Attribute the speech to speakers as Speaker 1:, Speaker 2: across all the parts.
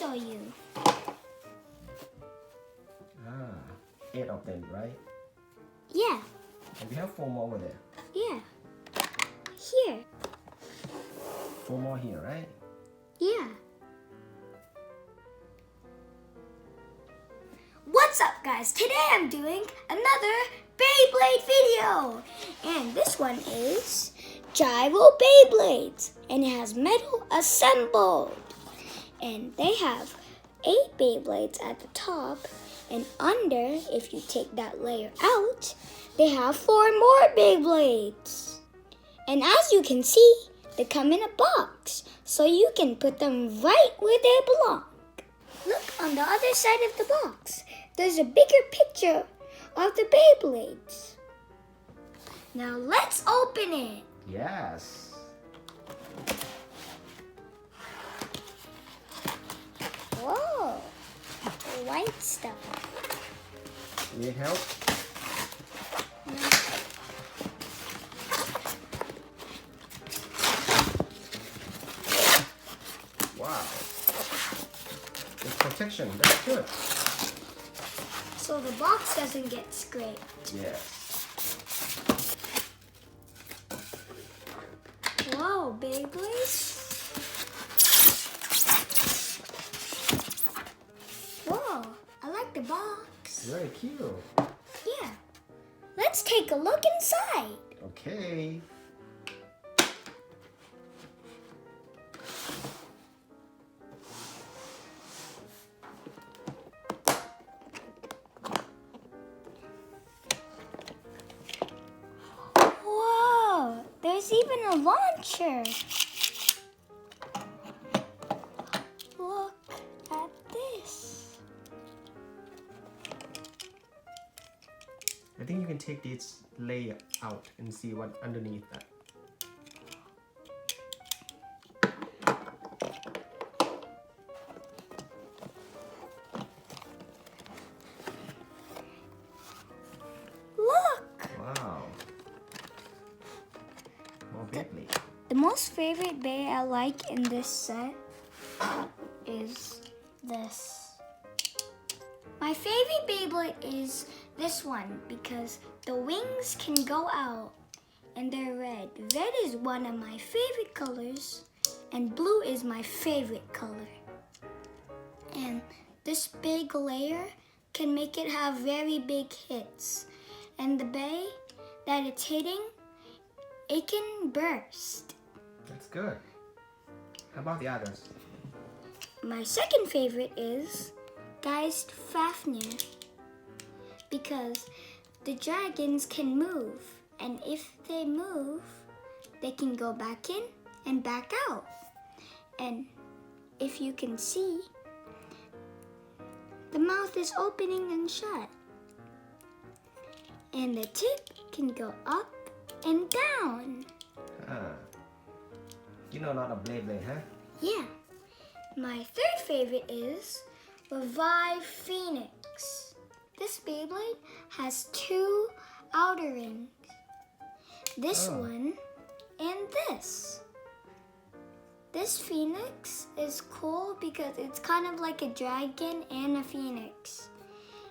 Speaker 1: show you.
Speaker 2: 8 of them, right?
Speaker 1: Yeah,
Speaker 2: And we have 4 more over there.
Speaker 1: yeah. Here,
Speaker 2: 4 more here, right?
Speaker 1: yeah. What's up, guys? Today I'm doing another Beyblade video. And this one is Gyro Beyblades. And it has metal assembled. And they have 8 Beyblades at the top. And under, if you take that layer out, they have 4 more Beyblades. And as you can see, they come in a box. So you can put them right where they belong. Look on the other side of the box. There's a bigger picture of the Beyblades. Now let's open it.
Speaker 2: Yes.
Speaker 1: Whoa, white stuff.
Speaker 2: Need help? Wow. It's protection. That's good.
Speaker 1: So the box doesn't get scraped.
Speaker 2: Yes.
Speaker 1: Whoa, Beyblades. Whoa, I like the box.
Speaker 2: Very cute.
Speaker 1: Yeah. Let's take a look inside.
Speaker 2: Okay.
Speaker 1: Whoa, there's even a launcher. Look at this.
Speaker 2: I think you can take this layer out and see what underneath that.
Speaker 1: Look.
Speaker 2: Wow. More Beyblade.
Speaker 1: The most favorite Bey I like in this set is this. My favorite Beyblade is this one because the wings can go out and they're red. Red is one of my favorite colors and blue is my favorite color. And this big layer can make it have very big hits. And the Bey that it's hitting, it can burst.
Speaker 2: That's good. How about the others?
Speaker 1: My second favorite is Geist Fafnir because the dragons can move, and if they move, they can go back in and back out. And if you can see, the mouth is opening and shut. And the tip can go up and down.
Speaker 2: You know a lot of Beyblade, huh?
Speaker 1: Yeah. My third favorite is Revive Phoenix. This Beyblade has 2 outer rings. This one and this. This Phoenix is cool because it's kind of like a dragon and a phoenix.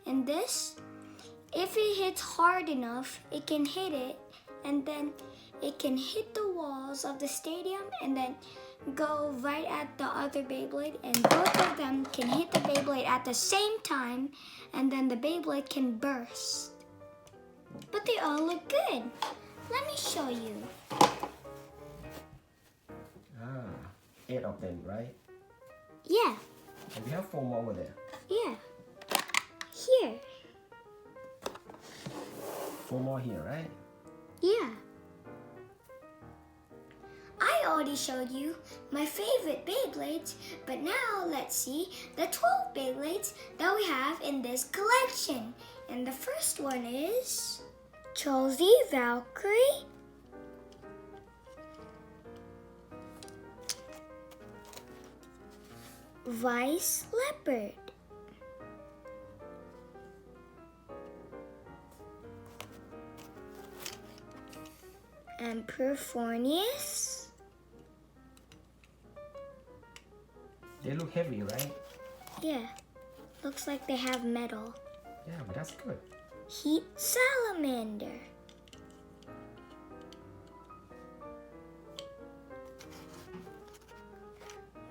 Speaker 1: And this, if it hits hard enough, it can hit it and then it can hit the walls of the stadium and then go right at the other Beyblade, and both of them can hit the Beyblade at the same time, and then the Beyblade can burst. But they all look good. Let me show you.
Speaker 2: 8 of them, right?
Speaker 1: Yeah,
Speaker 2: And we have 4 more over there.
Speaker 1: yeah. Here,
Speaker 2: 4 more here, right?
Speaker 1: yeah. I already showed you my favorite Beyblades, but now let's see the 12 Beyblades that we have in this collection. And the first one is Chelsea Valkyrie, Vice Leopard, Emperor Fornius.
Speaker 2: They look heavy, right?
Speaker 1: Yeah. Looks like they have metal.
Speaker 2: Yeah, but that's good.
Speaker 1: Heat salamander.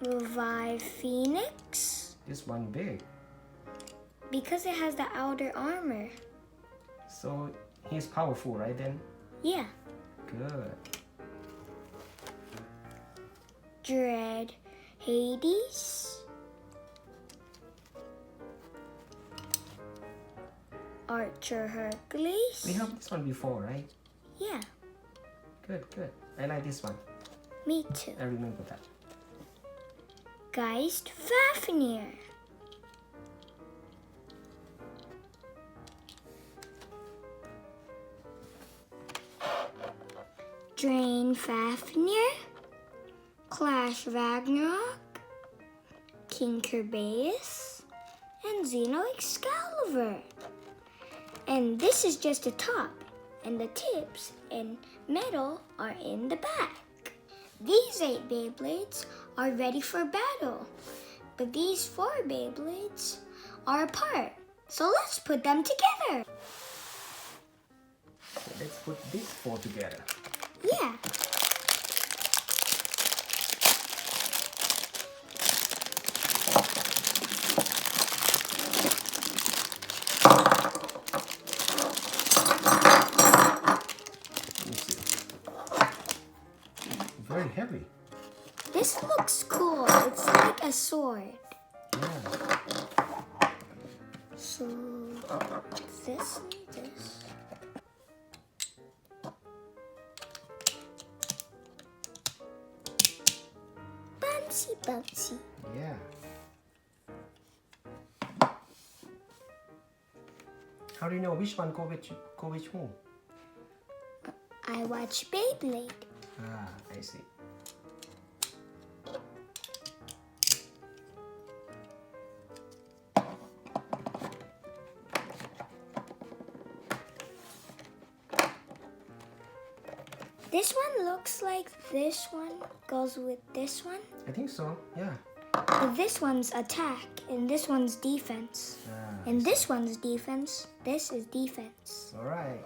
Speaker 1: Revive phoenix.
Speaker 2: This one big.
Speaker 1: Because it has the outer armor.
Speaker 2: So he's powerful, right then?
Speaker 1: Yeah.
Speaker 2: Good.
Speaker 1: Dread Hades. Archer Hercules.
Speaker 2: We have this one before, right?
Speaker 1: Yeah,
Speaker 2: Good, good. I like this one.
Speaker 1: me too.
Speaker 2: I remember that.
Speaker 1: Geist Fafnir. Drain Fafnir. Clash Ragnarok. King Kerbeus. And Xeno Excalibur. And this is just the top. And the tips and metal are in the back. These 8 Beyblades are ready for battle, but these 4 Beyblades are apart. So let's put them together.
Speaker 2: So let's put these 4 together.
Speaker 1: Yeah.
Speaker 2: Let me see. Very heavy.
Speaker 1: This looks cool. It's like a sword.
Speaker 2: Yeah.
Speaker 1: So this and this. Bouncy, bouncy.
Speaker 2: Yeah. How do you know which one go with who?
Speaker 1: I watch Beyblade.
Speaker 2: Ah, I see.
Speaker 1: This one looks like this one goes with this one.
Speaker 2: I think so. Yeah.
Speaker 1: But this one's attack and this one's defense.
Speaker 2: Ah,
Speaker 1: And this one's defense. This is defense.
Speaker 2: all right.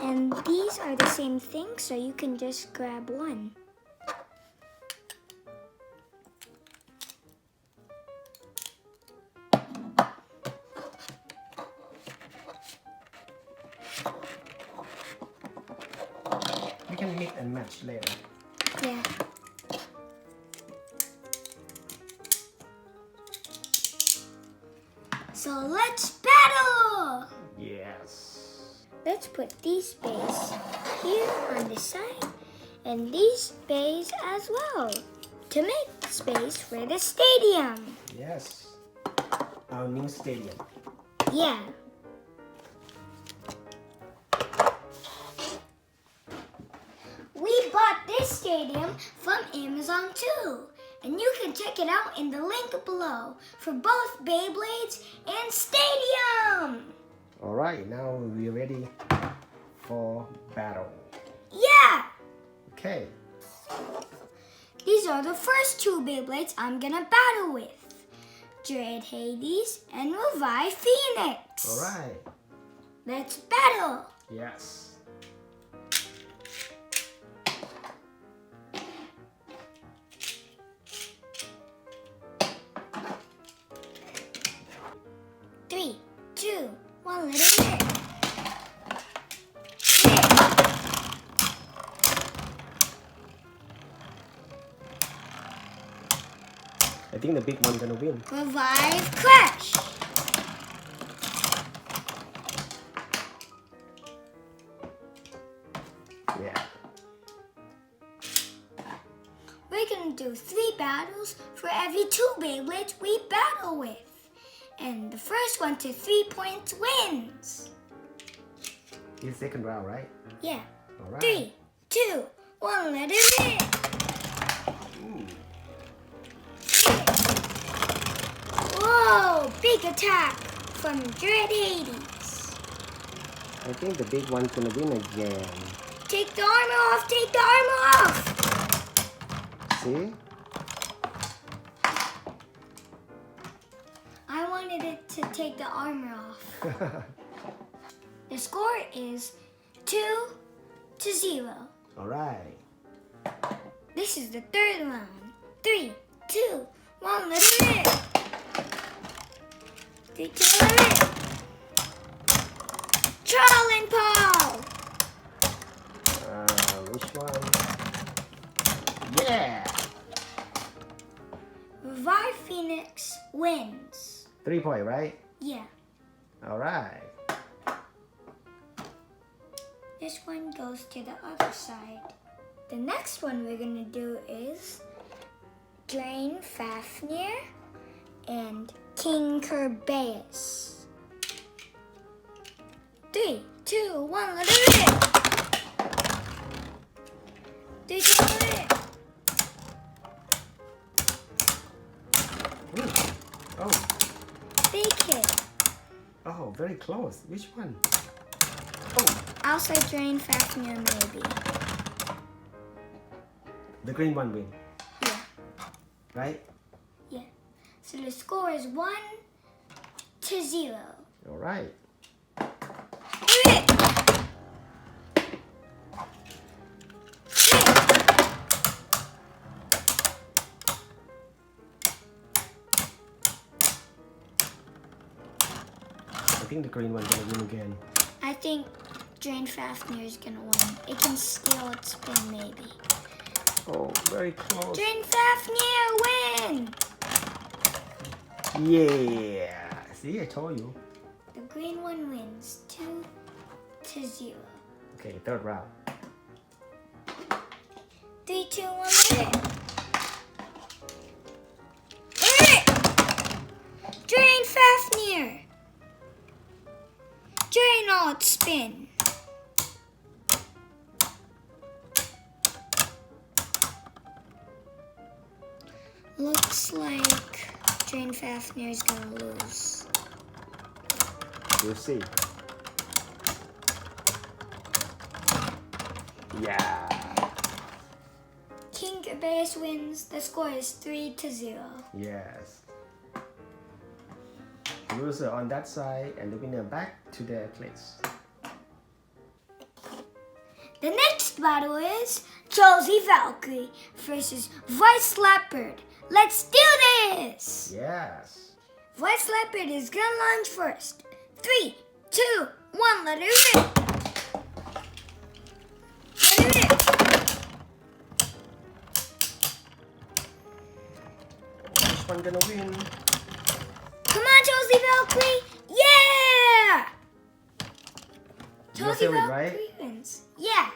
Speaker 1: And these are the same thing, so you can just grab one.
Speaker 2: We can mix and match later.
Speaker 1: Yeah. So let's battle!
Speaker 2: Yes.
Speaker 1: Let's put these bays here on the side and these bays as well to make space for the stadium.
Speaker 2: Yes. Our new stadium.
Speaker 1: Yeah. We bought this stadium from Amazon too. And you can check it out in the link below for both Beyblades and stadium.
Speaker 2: All right. Now we're ready for battle.
Speaker 1: Yeah.
Speaker 2: Okay.
Speaker 1: These are the first 2 Beyblades I'm gonna battle with. Dread Hades and Revive Phoenix.
Speaker 2: All right.
Speaker 1: Let's battle.
Speaker 2: Yes.
Speaker 1: Three, two, one, let it hit.
Speaker 2: I think the big one's gonna win.
Speaker 1: Revive Crash.
Speaker 2: Yeah.
Speaker 1: We're gonna do 3 battles for every 2 Beyblades we battle with. And the first one to 3 points wins.
Speaker 2: It's second round, right?
Speaker 1: Yeah.
Speaker 2: All right.
Speaker 1: 3, 2, 1, let it hit.
Speaker 2: Ooh.
Speaker 1: Whoa, big attack from Dread Hades.
Speaker 2: I think the big one's gonna win again.
Speaker 1: Take the armor off, take the armor off.
Speaker 2: See?
Speaker 1: wanted it to take the armor off. The score is 2-0.
Speaker 2: Alright.
Speaker 1: This is the third round. 3, 2, 1, let's do it. 3, 2, 1, let it. Charles and Paul.
Speaker 2: Which one? Yeah!
Speaker 1: Revive Phoenix wins.
Speaker 2: 3 point, right?
Speaker 1: Yeah.
Speaker 2: Alright.
Speaker 1: This one goes to the other side. The next one we're gonna do is Drain Fafnir and King Kerbeus. 3, 2, 1, let's do it! 3, 2, 1, let it!
Speaker 2: Oh.
Speaker 1: Big hit.
Speaker 2: Oh, very close. Which one? Oh.
Speaker 1: I'll say Drain Fafnir maybe.
Speaker 2: The green one win,
Speaker 1: Yeah.
Speaker 2: right?
Speaker 1: Yeah. So the score is 1-0.
Speaker 2: Alright. I think the green one's gonna win again.
Speaker 1: I think Drain Fafnir is gonna win. It can steal its spin maybe.
Speaker 2: Oh, very close.
Speaker 1: Drain Fafnir win!
Speaker 2: Yeah. See, I told you.
Speaker 1: The green one wins 2-0.
Speaker 2: Okay, third round.
Speaker 1: 3, 2, 1, let it! Let it! Drain Fafnir! Drain all its spin. Looks like Drain Fafnir is gonna lose.
Speaker 2: We'll see. Yeah.
Speaker 1: King Kerbeus wins. The score is 3-0.
Speaker 2: Yes. Loser on that side and the winner back to their place.
Speaker 1: The next battle is Josie Valkyrie versus Vice Leopard. Let's do this!
Speaker 2: Yes.
Speaker 1: Vice Leopard is gonna launch first. 3, 2, 1, let it rip! Let it rip!
Speaker 2: Which one gonna win?
Speaker 1: Come on, Josie Valkyrie! Yeah!
Speaker 2: Your
Speaker 1: Josie
Speaker 2: favorite,
Speaker 1: Valkyrie
Speaker 2: right?
Speaker 1: wins. Yeah.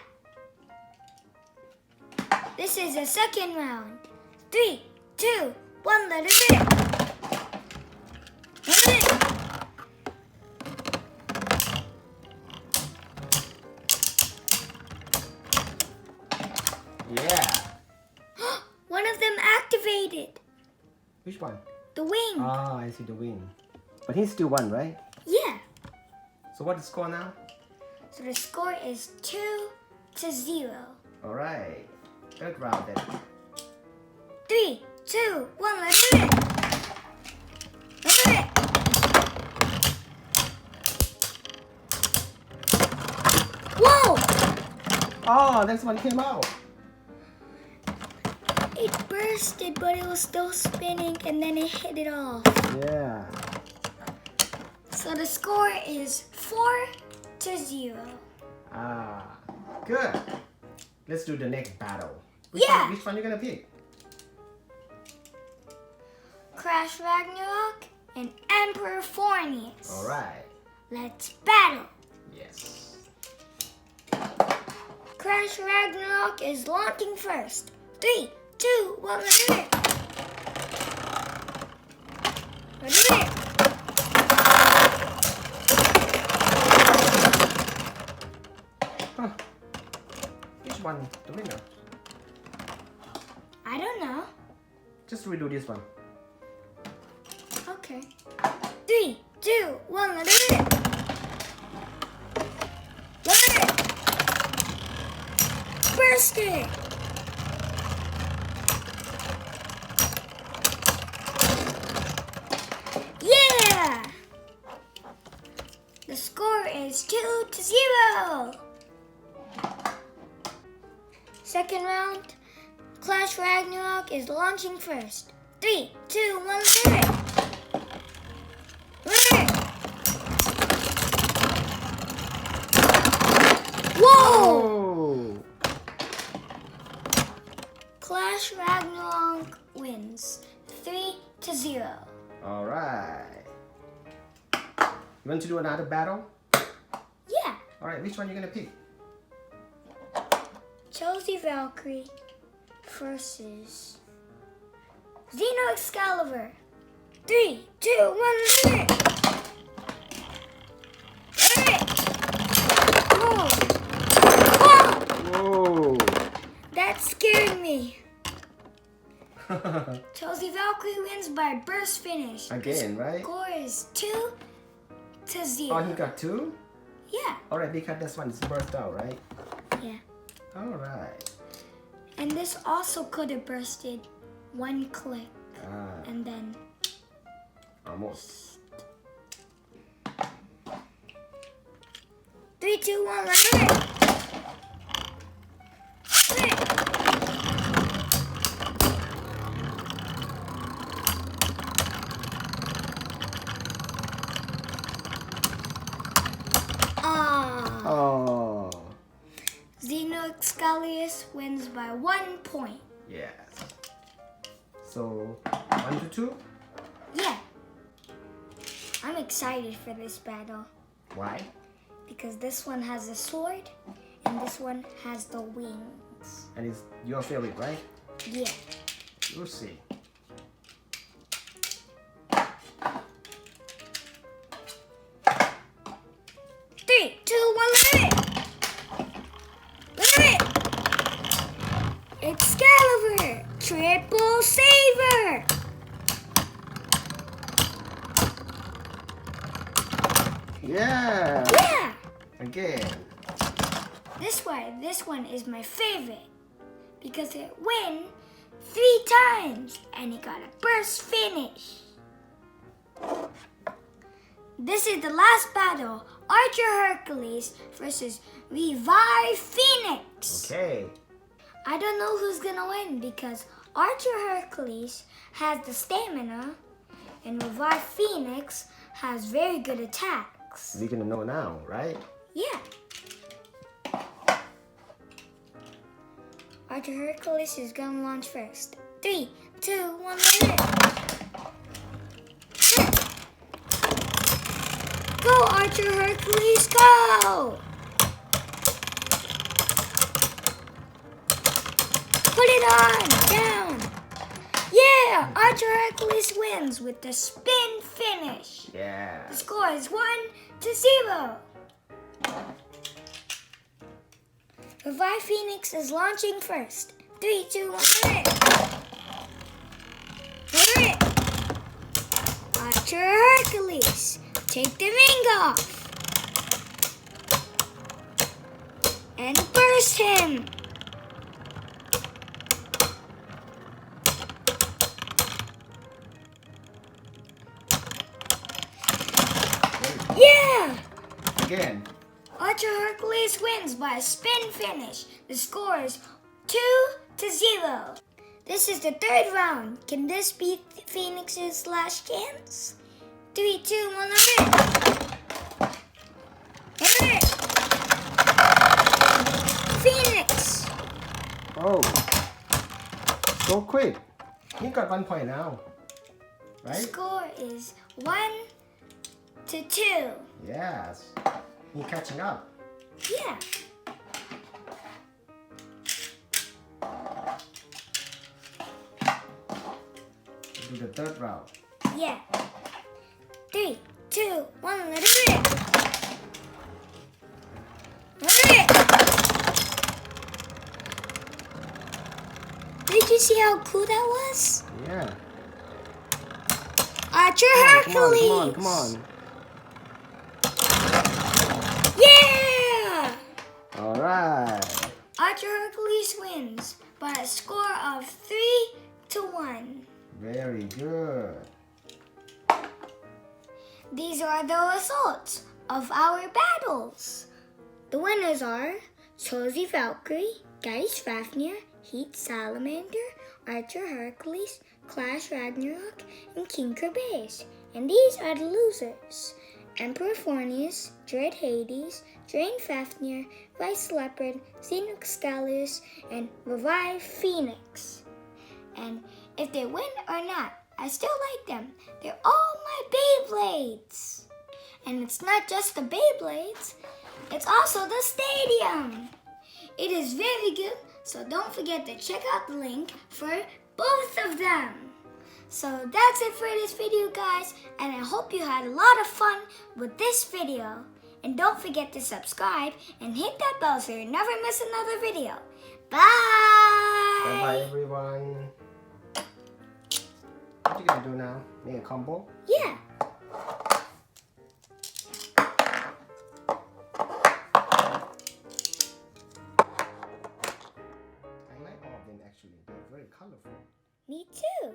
Speaker 1: This is the second round. 3, 2, 1, let it rip! Let it rip!
Speaker 2: Yeah.
Speaker 1: One of them activated.
Speaker 2: Which one?
Speaker 1: The wing.
Speaker 2: Ah, I see the win. But he still won, right?
Speaker 1: Yeah.
Speaker 2: So what's the score now?
Speaker 1: So the score is 2-0.
Speaker 2: Alright. Third round then.
Speaker 1: 3, 2, 1, let's do it! Let's do it! Whoa!
Speaker 2: Oh, next one came out.
Speaker 1: It bursted, but it was still spinning, and then it hit it off.
Speaker 2: Yeah.
Speaker 1: So the score is 4-0.
Speaker 2: Ah, good. Let's do the next battle.
Speaker 1: Yeah.
Speaker 2: Which one you gonna pick?
Speaker 1: Crash Ragnarok and Emperor Fornius.
Speaker 2: Alright.
Speaker 1: Let's battle.
Speaker 2: Yes.
Speaker 1: Crash Ragnarok is launching first. 3, 2, 1, let's do it. Let's do it.
Speaker 2: Huh. Which one the winner?
Speaker 1: I don't know.
Speaker 2: Just redo this one.
Speaker 1: Okay. 3, 2, 1, let's do it. Let's do it. Burst it. Yeah! is 2-0. Second round, Clash Ragnarok is launching first. 3, 2, 1, run it! Whoa! Clash Ragnarok wins 3-0.
Speaker 2: All right. You want to do another battle?
Speaker 1: Yeah.
Speaker 2: All right, which one you gonna pick?
Speaker 1: Chelsea Valkyrie versus Xeno Excalibur. 3, 2, 1, run it! Whoa!
Speaker 2: Whoa!
Speaker 1: That scared me. Chelsea Valkyrie wins by burst finish.
Speaker 2: Again, right?
Speaker 1: Score is 2-0.
Speaker 2: Oh, he got 2?
Speaker 1: Yeah.
Speaker 2: All right, because this one is burst out, right?
Speaker 1: Yeah.
Speaker 2: All right.
Speaker 1: And this also could have bursted one click.
Speaker 2: Ah,
Speaker 1: And then
Speaker 2: almost.
Speaker 1: 3, 2, 1, run it!
Speaker 2: Oh.
Speaker 1: Xeno Excalibur wins by 1 point.
Speaker 2: Yes. So 1-2.
Speaker 1: Yeah. I'm excited for this battle
Speaker 2: Why?
Speaker 1: because this one has a sword and this one has the wings.
Speaker 2: And it's your favorite, right?
Speaker 1: Yeah.
Speaker 2: We'll see.
Speaker 1: Three, two, one, run it! Run it! Excalibur! Triple Saver!
Speaker 2: Yeah.
Speaker 1: Yeah!
Speaker 2: Again.
Speaker 1: This one is my favorite because it win 3 times and it got a burst finish. This is the last battle, Archer Hercules versus Revive Phoenix.
Speaker 2: Okay.
Speaker 1: I don't know who's gonna win because Archer Hercules has the stamina and Revive Phoenix has very good attacks.
Speaker 2: We're gonna know now, right?
Speaker 1: Yeah. Archer Hercules is gonna launch first. 3, 2, 1, run it! Go, Archer Hercules, go! Put it on, down. Yeah, Archer Hercules wins with the spin finish.
Speaker 2: Yeah.
Speaker 1: The score is 1-0. Revive Phoenix is launching first. 3, 2, 1, run it! Run it! Archer Hercules, take the ring off. And burst him. Yeah!
Speaker 2: Again.
Speaker 1: Archer Hercules wins by a spin finish. The score is 2-0. This is the third round. Can this be Phoenix's last chance? 3, 2, 1, run it! Run it! Phoenix!
Speaker 2: Oh. So quick. He got 1 point now.
Speaker 1: The
Speaker 2: Right?
Speaker 1: score is 1-2.
Speaker 2: Yes. He's catching up.
Speaker 1: Yeah.
Speaker 2: Do the third round.
Speaker 1: Yeah. 3, 2, 1, let it rip. Let it rip. Did you see how cool that was?
Speaker 2: Yeah.
Speaker 1: Archer
Speaker 2: Come on,
Speaker 1: Hercules.
Speaker 2: come on.
Speaker 1: Yeah.
Speaker 2: All right.
Speaker 1: Archer Hercules wins by a score of 3-1.
Speaker 2: Very good.
Speaker 1: These are the results. of our battles. The winners are Josie Valkyrie, Geist Fafnir, Heat Salamander, Archer Hercules, Clash Ragnarok, and King Kerbeus. And these are the losers: Emperor Fornius, Dread Hades, Drain Fafnir, Vice Leopard, Xenox Scalus, and Revive Phoenix. And if they win or not, I still like them. They're all my Beyblades. And it's not just the Beyblades, it's also the stadium. It is very good, so don't forget to check out the link for both of them. So that's it for this video, guys, and I hope you had a lot of fun with this video. And don't forget to subscribe and hit that bell so you never miss another video. Bye!
Speaker 2: Bye-bye, everyone. What you gonna do now? Make a combo?
Speaker 1: Yeah.
Speaker 2: I like all of them actually. They're very colorful.
Speaker 1: Me too.